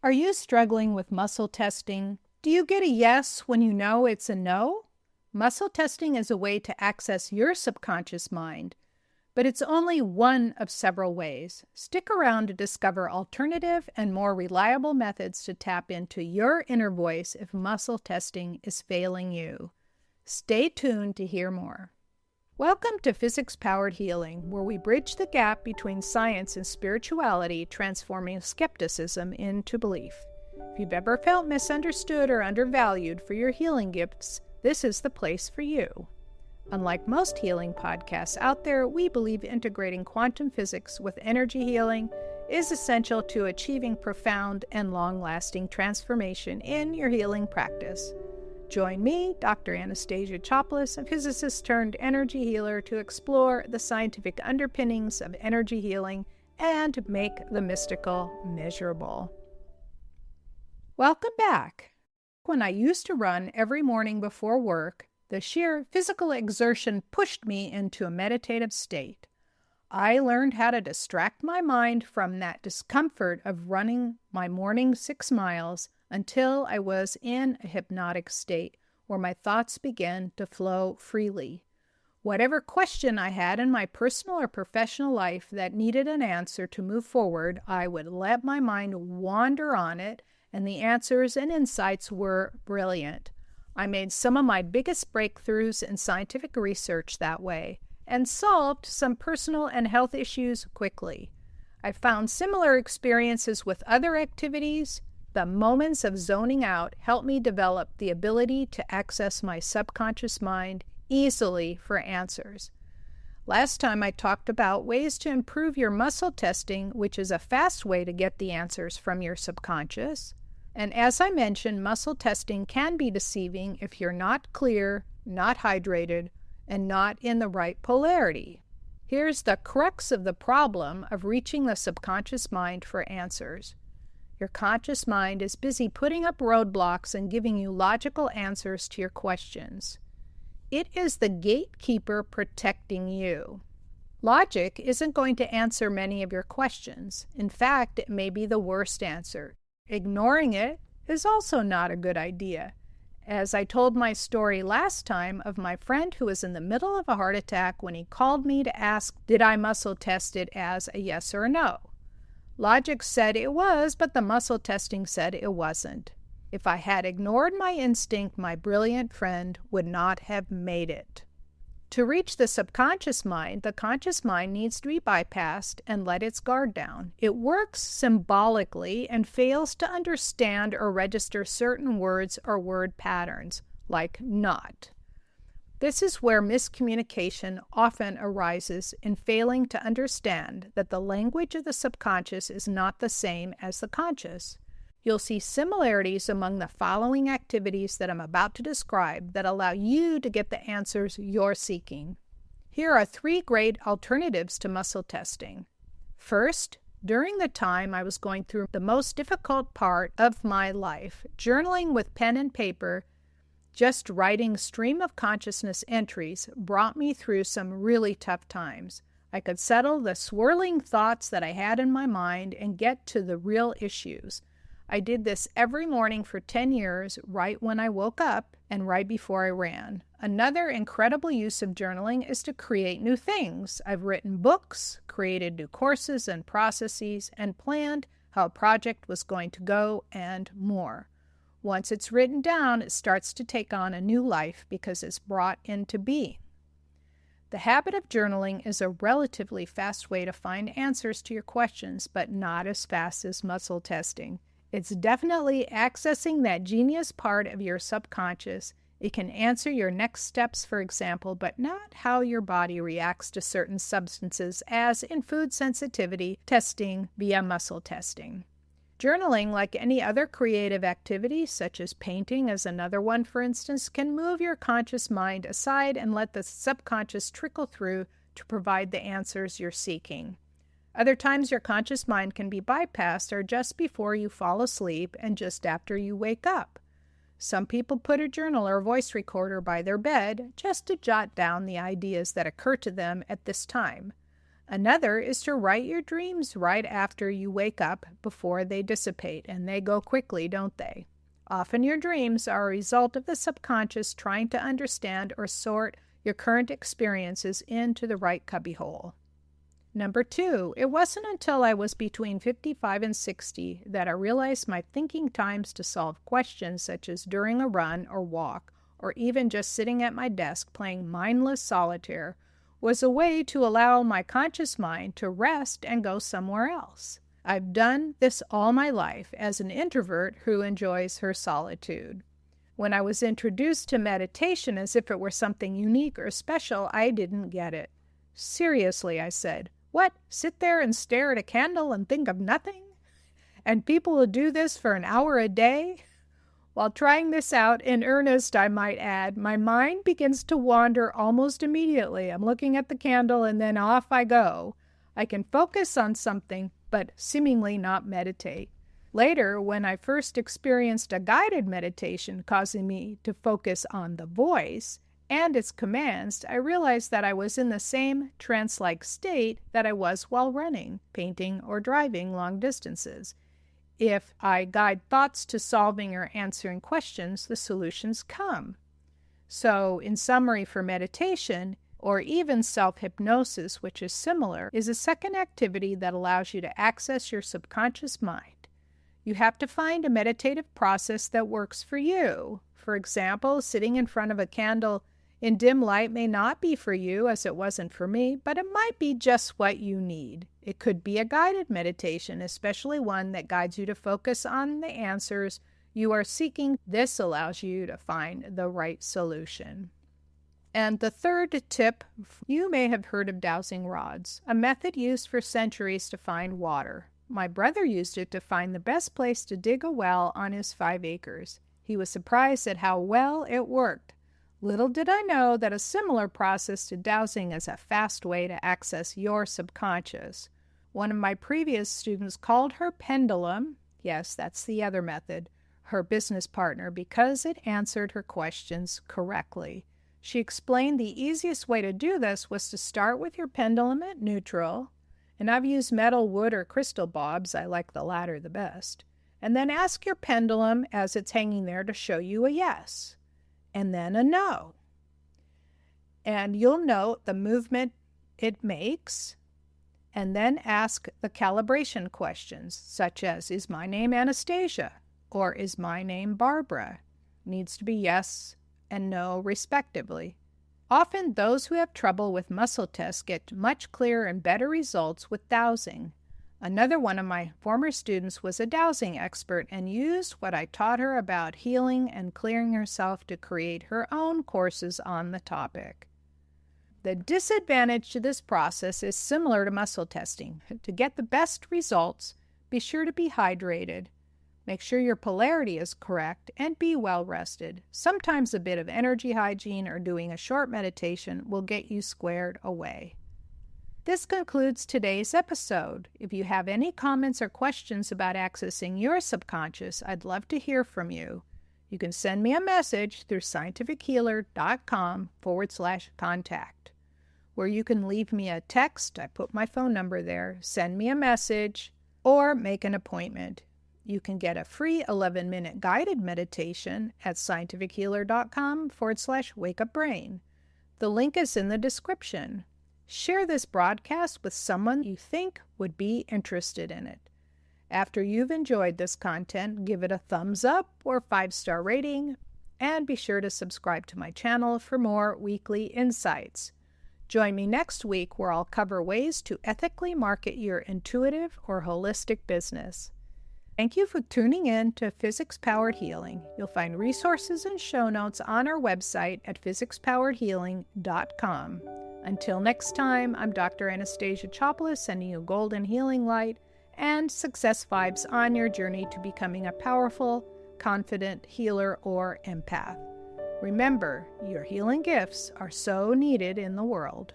Are you struggling with muscle testing? Do you get a yes when you know it's a no? Muscle testing is a way to access your subconscious mind, but it's only one of several ways. Stick around to discover alternative and more reliable methods to tap into your inner voice if muscle testing is failing you. Stay tuned to hear more. Welcome to Physics-Powered Healing, where we bridge the gap between science and spirituality, transforming skepticism into belief. If you've ever felt misunderstood or undervalued for your healing gifts, this is the place for you. Unlike most healing podcasts out there, we believe integrating quantum physics with energy healing is essential to achieving profound and long-lasting transformation in your healing practice. Join me, Dr. Anastasia, Chopelas, a physicist turned energy healer, to explore the scientific underpinnings of energy healing and make the mystical measurable. Welcome back. When I used to run every morning before work, the sheer physical exertion pushed me into a meditative state. I learned how to distract my mind from that discomfort of running my morning 6 miles until I was in a hypnotic state where my thoughts began to flow freely. Whatever question I had in my personal or professional life that needed an answer to move forward, I would let my mind wander on it, and the answers and insights were brilliant. I made some of my biggest breakthroughs in scientific research that way, and solved some personal and health issues quickly. I found similar experiences with other activities. The moments of zoning out helped me develop the ability to access my subconscious mind easily for answers. Last time I talked about ways to improve your muscle testing, which is a fast way to get the answers from your subconscious. And as I mentioned, muscle testing can be deceiving if you're not clear, not hydrated, and not in the right polarity. Here's the crux of the problem of reaching the subconscious mind for answers. Your conscious mind is busy putting up roadblocks and giving you logical answers to your questions. It is the gatekeeper protecting you. Logic isn't going to answer many of your questions. In fact, it may be the worst answer. Ignoring it is also not a good idea. As I told my story last time of my friend who was in the middle of a heart attack when he called me to ask, did I muscle test it as a yes or a no? Logic said it was, but the muscle testing said it wasn't. If I had ignored my instinct, my brilliant friend would not have made it. To reach the subconscious mind, the conscious mind needs to be bypassed and let its guard down. It works symbolically and fails to understand or register certain words or word patterns, like not. This is where miscommunication often arises in failing to understand that the language of the subconscious is not the same as the conscious. You'll see similarities among the following activities that I'm about to describe that allow you to get the answers you're seeking. Here are 3 great alternatives to muscle testing. First, during the time I was going through the most difficult part of my life, journaling with pen and paper, just writing stream of consciousness entries brought me through some really tough times. I could settle the swirling thoughts that I had in my mind and get to the real issues. I did this every morning for 10 years, right when I woke up and right before I ran. Another incredible use of journaling is to create new things. I've written books, created new courses and processes, and planned how a project was going to go, and more. Once it's written down, it starts to take on a new life because it's brought into being. The habit of journaling is a relatively fast way to find answers to your questions, but not as fast as muscle testing. It's definitely accessing that genius part of your subconscious. It can answer your next steps, for example, but not how your body reacts to certain substances, as in food sensitivity testing via muscle testing. Journaling, like any other creative activity, such as painting as another one, for instance, can move your conscious mind aside and let the subconscious trickle through to provide the answers you're seeking. Other times your conscious mind can be bypassed or just before you fall asleep and just after you wake up. Some people put a journal or voice recorder by their bed just to jot down the ideas that occur to them at this time. Another is to write your dreams right after you wake up before they dissipate, and they go quickly, don't they? Often your dreams are a result of the subconscious trying to understand or sort your current experiences into the right cubbyhole. Number 2, it wasn't until I was between 55 and 60 that I realized my thinking times to solve questions such as during a run or walk, or even just sitting at my desk playing mindless solitaire, was a way to allow my conscious mind to rest and go somewhere else. I've done this all my life as an introvert who enjoys her solitude. When I was introduced to meditation as if it were something unique or special, I didn't get it. Seriously, I said, what? Sit there and stare at a candle and think of nothing? And people will do this for an hour a day? While trying this out, in earnest I might add, my mind begins to wander almost immediately. I'm looking at the candle and then off I go. I can focus on something, but seemingly not meditate. Later, when I first experienced a guided meditation causing me to focus on the voice and its commands, I realized that I was in the same trance-like state that I was while running, painting, or driving long distances. If I guide thoughts to solving or answering questions, the solutions come. So, in summary, for meditation, or even self-hypnosis, which is similar, is a second activity that allows you to access your subconscious mind. You have to find a meditative process that works for you. For example, sitting in front of a candle in dim light may not be for you, as it wasn't for me, but it might be just what you need. It could be a guided meditation, especially one that guides you to focus on the answers you are seeking. This allows you to find the right solution. And the third tip, you may have heard of dowsing rods, a method used for centuries to find water. My brother used it to find the best place to dig a well on his 5 acres. He was surprised at how well it worked. Little did I know that a similar process to dowsing is a fast way to access your subconscious. One of my previous students called her pendulum, yes, that's the other method, her business partner because it answered her questions correctly. She explained the easiest way to do this was to start with your pendulum at neutral, and I've used metal, wood, or crystal bobs, I like the latter the best, and then ask your pendulum as it's hanging there to show you a yes, and then a no. And you'll note the movement it makes, and then ask the calibration questions, such as, is my name Anastasia? Or is my name Barbara? Needs to be yes and no, respectively. Often those who have trouble with muscle tests get much clearer and better results with dowsing. Another one of my former students was a dowsing expert and used what I taught her about healing and clearing herself to create her own courses on the topic. The disadvantage to this process is similar to muscle testing. To get the best results, be sure to be hydrated. Make sure your polarity is correct and be well rested. Sometimes a bit of energy hygiene or doing a short meditation will get you squared away. This concludes today's episode. If you have any comments or questions about accessing your subconscious, I'd love to hear from you. You can send me a message through scientifichealer.com/contact, where you can leave me a text. I put my phone number there. Send me a message or make an appointment. You can get a free 11-minute guided meditation at scientifichealer.com/wakeupbrain. The link is in the description. Share this broadcast with someone you think would be interested in it. After you've enjoyed this content, give it a thumbs up or 5-star rating, and be sure to subscribe to my channel for more weekly insights. Join me next week where I'll cover ways to ethically market your intuitive or holistic business. Thank you for tuning in to Physics Powered Healing. You'll find resources and show notes on our website at physicspoweredhealing.com. Until next time, I'm Dr. Anastasia Chopelas, sending you golden healing light and success vibes on your journey to becoming a powerful, confident healer or empath. Remember, your healing gifts are so needed in the world.